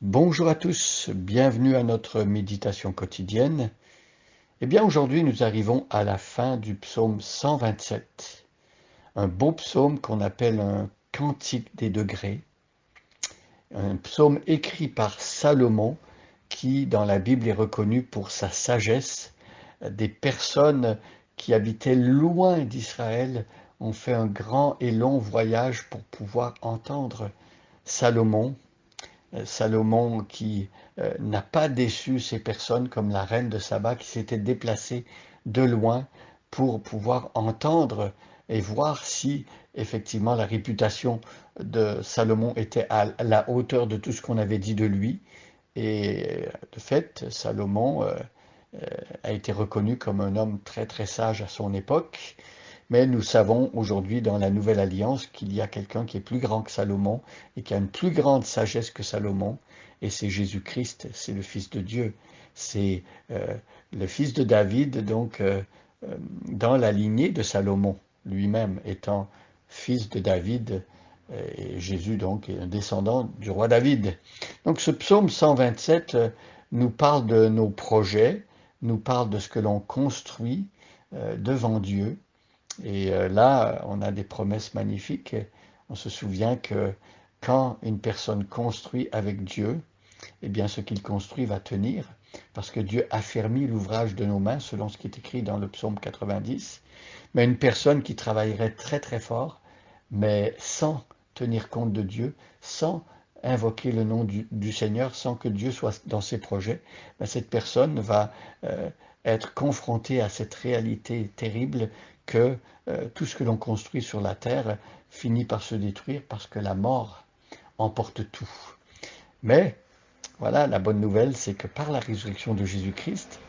Bonjour à tous, bienvenue à notre méditation quotidienne. Eh bien, aujourd'hui, nous arrivons à la fin du psaume 127, un beau psaume qu'on appelle un cantique des degrés, un psaume écrit par Salomon qui, dans la Bible, est reconnu pour sa sagesse. Des personnes qui habitaient loin d'Israël ont fait un grand et long voyage pour pouvoir entendre Salomon. Salomon qui n'a pas déçu ces personnes comme la reine de Saba qui s'était déplacée de loin pour pouvoir entendre et voir si effectivement la réputation de Salomon était à la hauteur de tout ce qu'on avait dit de lui. Et de fait, Salomon a été reconnu comme un homme très très sage à son époque. Mais nous savons aujourd'hui dans la Nouvelle Alliance qu'il y a quelqu'un qui est plus grand que Salomon et qui a une plus grande sagesse que Salomon, et c'est Jésus-Christ, c'est le Fils de Dieu, c'est le fils de David, donc dans la lignée de Salomon, lui-même étant fils de David, et Jésus donc est un descendant du roi David. Donc ce psaume 127 nous parle de nos projets, nous parle de ce que l'on construit devant Dieu, et là, on a des promesses magnifiques. On se souvient que quand une personne construit avec Dieu, eh bien, ce qu'il construit va tenir, parce que Dieu affermit l'ouvrage de nos mains, selon ce qui est écrit dans le psaume 90. Mais une personne qui travaillerait très très fort, mais sans tenir compte de Dieu, sans invoquer le nom du Seigneur, sans que Dieu soit dans ses projets, ben, cette personne va être confrontée à cette réalité terrible que tout ce que l'on construit sur la terre finit par se détruire parce que la mort emporte tout. Mais voilà, la bonne nouvelle, c'est que par la résurrection de Jésus-Christ,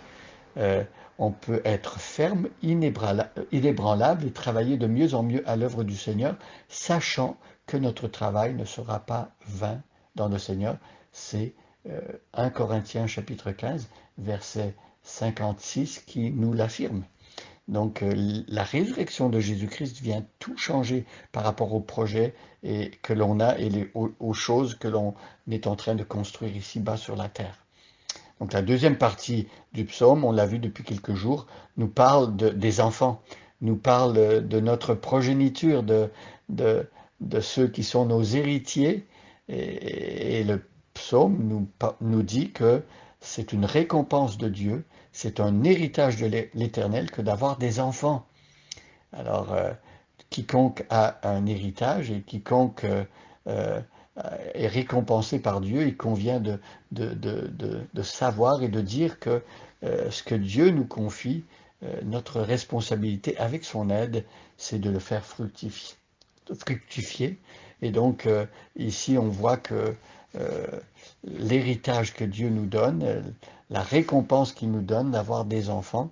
euh, on peut être ferme, inébranlable et travailler de mieux en mieux à l'œuvre du Seigneur, sachant que notre travail ne sera pas vain dans le Seigneur. C'est 1 Corinthiens chapitre 15, verset 56 qui nous l'affirme. Donc la résurrection de Jésus-Christ vient tout changer par rapport aux projets que l'on a et aux choses que l'on est en train de construire ici-bas sur la terre. Donc la deuxième partie du psaume, on l'a vu depuis quelques jours, nous parle des enfants, nous parle de notre progéniture, de, de ceux qui sont nos héritiers. Et le psaume nous dit que c'est une récompense de Dieu, c'est un héritage de l'Éternel que d'avoir des enfants. Alors, quiconque a un héritage et quiconque euh, est récompensé par Dieu, il convient de savoir et de dire que ce que Dieu nous confie, notre responsabilité avec son aide, c'est de le faire fructifier. Et donc, ici, on voit que euh, l'héritage que Dieu nous donne, la récompense qu'il nous donne d'avoir des enfants,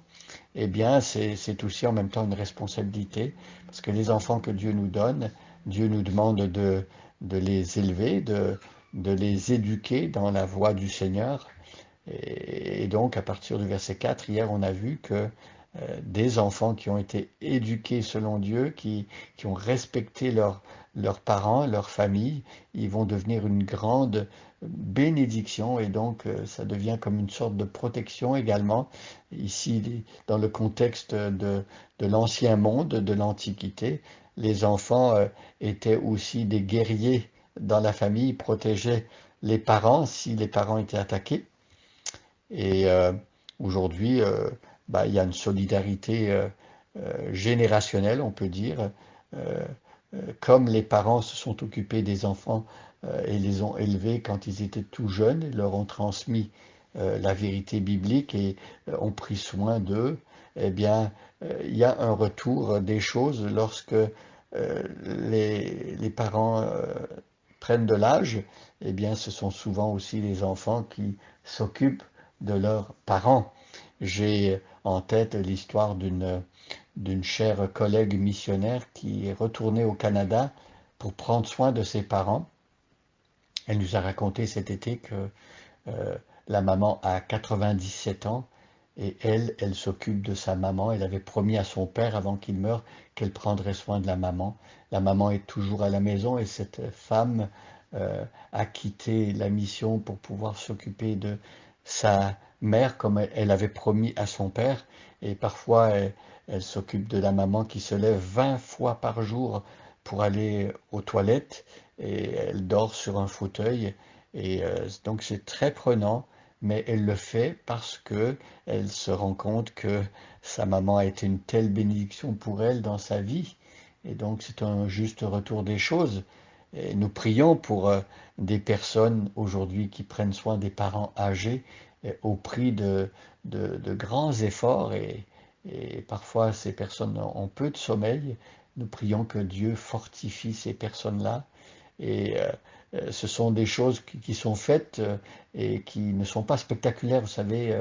eh bien, c'est aussi en même temps une responsabilité, parce que les enfants que Dieu nous donne, Dieu nous demande de les élever, de les éduquer dans la voie du Seigneur. Et donc, à partir du verset 4, hier, on a vu que des enfants qui ont été éduqués selon Dieu, qui ont respecté leurs parents, leur famille, ils vont devenir une grande bénédiction et donc ça devient comme une sorte de protection également. Ici, dans le contexte de l'ancien monde, de l'Antiquité, les enfants étaient aussi des guerriers dans la famille, ils protégeaient les parents si les parents étaient attaqués. Et aujourd'hui, bah, il y a une solidarité générationnelle, on peut dire. Euh, Comme les parents se sont occupés des enfants et les ont élevés quand ils étaient tout jeunes, ils leur ont transmis la vérité biblique et ont pris soin d'eux, eh bien, il y a un retour des choses lorsque les parents prennent de l'âge, eh bien, ce sont souvent aussi les enfants qui s'occupent de leurs parents. J'ai en tête l'histoire d'une chère collègue missionnaire qui est retournée au Canada pour prendre soin de ses parents. Elle nous a raconté cet été que euh, la maman a 97 ans et elle s'occupe de sa maman. Elle avait promis à son père avant qu'il meure qu'elle prendrait soin de la maman. La maman est toujours à la maison et cette femme a quitté la mission pour pouvoir s'occuper de sa mère comme elle avait promis à son père. Et parfois, elle s'occupe de la maman qui se lève 20 fois par jour pour aller aux toilettes et elle dort sur un fauteuil. Et donc c'est très prenant, mais elle le fait parce que elle se rend compte que sa maman a été une telle bénédiction pour elle dans sa vie. Et donc c'est un juste retour des choses. Et nous prions pour des personnes aujourd'hui qui prennent soin des parents âgés au prix de grands efforts et parfois ces personnes ont peu de sommeil. Nous prions que Dieu fortifie ces personnes-là et ce sont des choses qui sont faites et qui ne sont pas spectaculaires. Vous savez,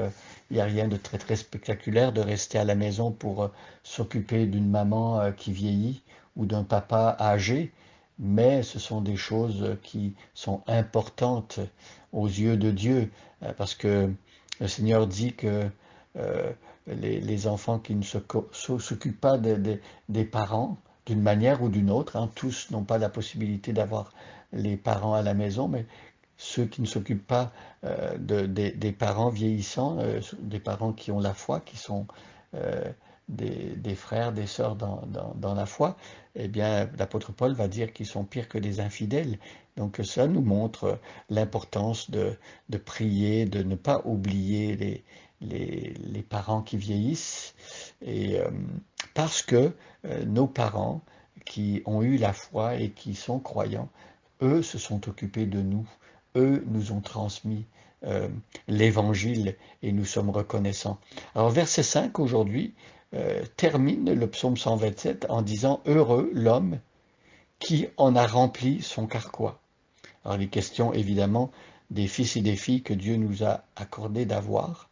il n'y a rien de très très spectaculaire de rester à la maison pour s'occuper d'une maman qui vieillit ou d'un papa âgé, mais ce sont des choses qui sont importantes aux yeux de Dieu, parce que le Seigneur dit que les enfants qui ne s'occupent pas des parents, d'une manière ou d'une autre, hein, tous n'ont pas la possibilité d'avoir les parents à la maison, mais ceux qui ne s'occupent pas des parents vieillissants, des parents qui ont la foi, qui sont euh, des frères, des sœurs dans la foi, eh bien, l'apôtre Paul va dire qu'ils sont pires que des infidèles. Donc ça nous montre l'importance de prier, de ne pas oublier les parents qui vieillissent, et parce que nos parents qui ont eu la foi et qui sont croyants, eux se sont occupés de nous, eux nous ont transmis l'évangile et nous sommes reconnaissants. Alors verset 5 aujourd'hui termine le psaume 127 en disant heureux l'homme qui en a rempli son carquois. Alors les questions évidemment des fils et des filles que Dieu nous a accordé d'avoir.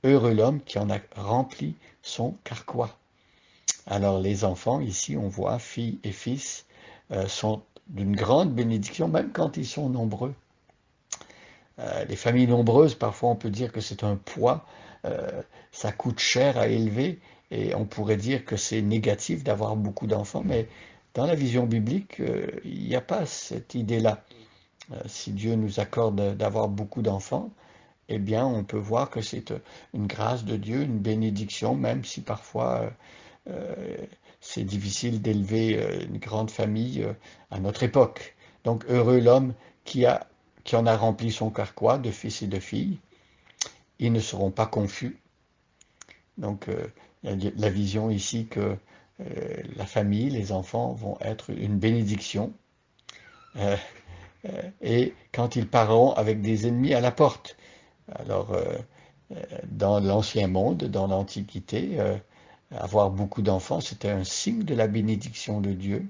Heureux l'homme qui en a rempli son carquois. Alors les enfants, ici on voit filles et fils, sont d'une grande bénédiction, même quand ils sont nombreux. Les familles nombreuses, parfois on peut dire que c'est un poids, ça coûte cher à élever, et on pourrait dire que c'est négatif d'avoir beaucoup d'enfants, mais dans la vision biblique, il n'y a pas cette idée-là. Si Dieu nous accorde d'avoir beaucoup d'enfants, eh bien on peut voir que c'est une grâce de Dieu, une bénédiction, même si parfois c'est difficile d'élever une grande famille à notre époque. Donc heureux l'homme qui en a rempli son carquois de fils et de filles. Ils ne seront pas confus. Donc la vision ici que la famille, les enfants vont être une bénédiction. Euh, et quand ils parleront avec des ennemis à la porte. Alors, dans l'ancien monde, dans l'Antiquité, avoir beaucoup d'enfants, c'était un signe de la bénédiction de Dieu.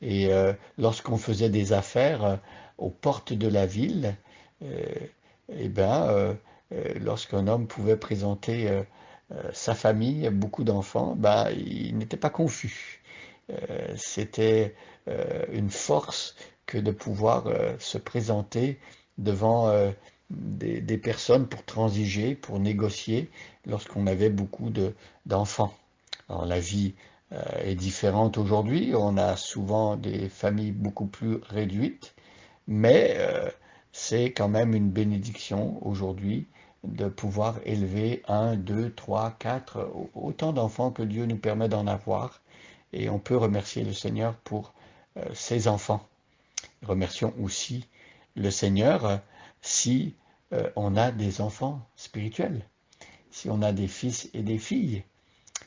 Et lorsqu'on faisait des affaires aux portes de la ville, eh ben, lorsqu'un homme pouvait présenter sa famille, beaucoup d'enfants, ben, il n'était pas confus. C'était une force que de pouvoir se présenter devant des personnes pour transiger, pour négocier, lorsqu'on avait beaucoup d'enfants. Alors la vie est différente aujourd'hui, on a souvent des familles beaucoup plus réduites, mais c'est quand même une bénédiction aujourd'hui de pouvoir élever un, deux, trois, quatre, autant d'enfants que Dieu nous permet d'en avoir. Et on peut remercier le Seigneur pour ses enfants. Remercions aussi le Seigneur si on a des enfants spirituels, si on a des fils et des filles.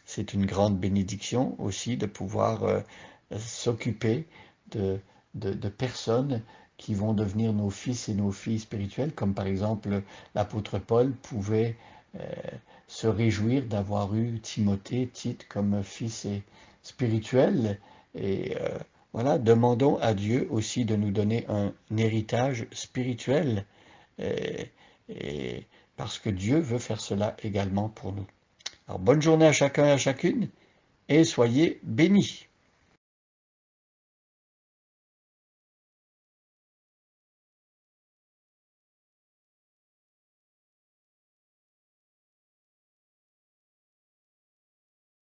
C'est une grande bénédiction aussi de pouvoir s'occuper de personnes qui vont devenir nos fils et nos filles spirituels, comme par exemple l'apôtre Paul pouvait euh, se réjouir d'avoir eu Timothée, Tite comme fils et spirituel. Et voilà, demandons à Dieu aussi de nous donner un héritage spirituel, et, et parce que Dieu veut faire cela également pour nous. Alors bonne journée à chacun et à chacune, et soyez bénis.